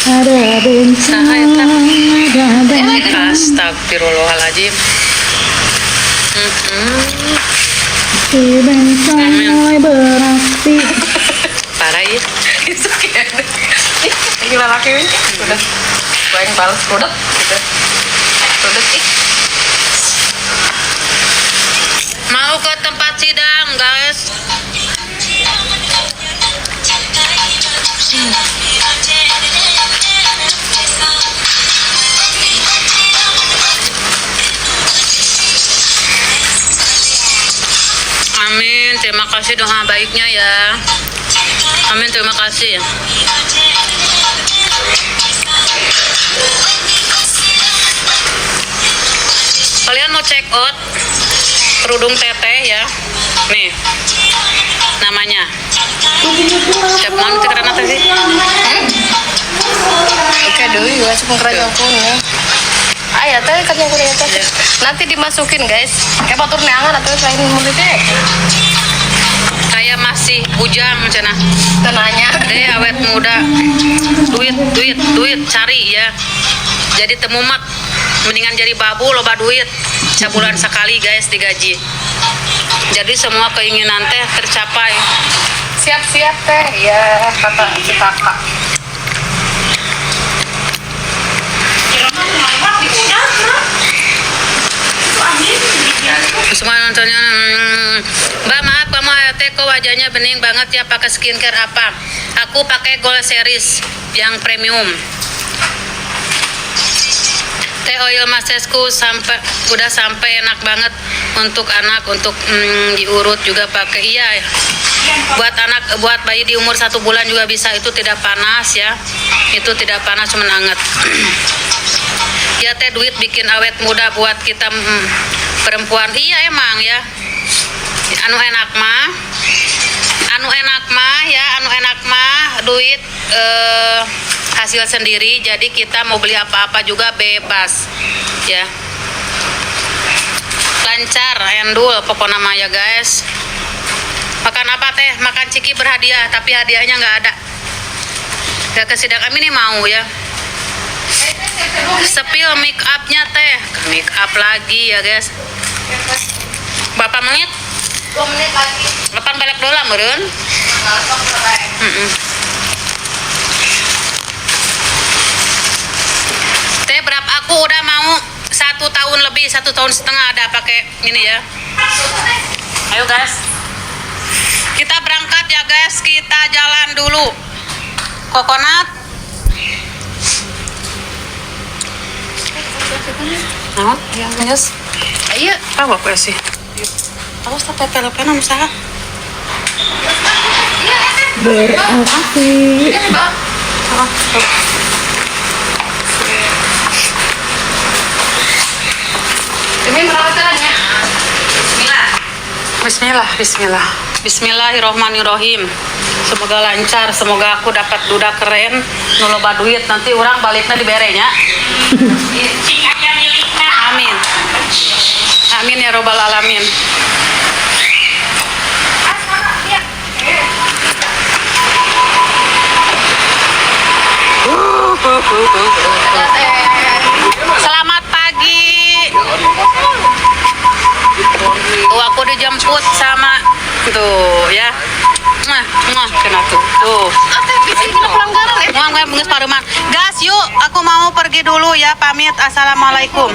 Ada bencana, ada bencana. Astagfirullahaladzim. Si bencana mulai beraksi. Parah ya. Gila laki ini udah gue yang balas produk gitu produk Mau ke tempat sidang, guys. Amin, terima kasih doa baiknya ya. Amin, terima kasih. Kalian mau check out kerudung teteh ya? Nih, namanya. Siapa mau kita karena tadi? oke dulu juga cuma keranjang kuning ayah teh keranjang kuning teh nanti dimasukin guys kayak batur neangan atau selain mulutnya Kayak masih bujang cina. tenanya Deh awet muda. Duit cari ya. Jadi temumat mendingan jadi babu loba duit. Sebulan sekali guys digaji. Jadi semua keinginan teh tercapai. siap-siap teh ya kata si kakak Semua nontonnya Mbak maaf kamu teh kok wajahnya bening banget ya, pakai skincare apa? Aku pakai Gold Series yang premium. Teh oil masesku udah sampai enak banget untuk anak, untuk diurut juga pakai. Iya, buat anak, buat bayi di umur 1 bulan juga bisa. Itu tidak panas ya, itu tidak panas, cuma hangat. Ya teh duit bikin awet muda buat kita perempuan. Iya emang ya, anu enak mah ya, anu enak mah duit hasil sendiri. Jadi kita mau beli apa-apa juga bebas ya, lancar, endul pokoknya mah ya guys. Makan apa teh? Makan ciki berhadiah, tapi hadiahnya nggak ada. Ya ke sidang kami nih mau ya. Sepil make upnya teh, make up lagi ya guys. Berapa menit? 2 menit lagi 8 balik dolar meren. Teh berapa? Aku udah mau 1 tahun lebih, 1,5 tahun ada pakai ini ya. Ayo guys, kita berangkat ya guys, kita jalan dulu. Kokonat. Nah, yes. ayo Apa aku sih? Awas tak telepon sama Beraksi. ini perawatannya Bismillah. Bismillahirrohmanirrohim. Semoga lancar, semoga aku dapat duda keren, noloba duit, nanti orang baliknya diberenya. Amin. Amin ya robbal alamin. Selamat pagi. Tuh aku dijemput sama tuh ya. Kena tuh. pelanggaran Gas yuk, aku mau pergi dulu ya, pamit. Assalamualaikum.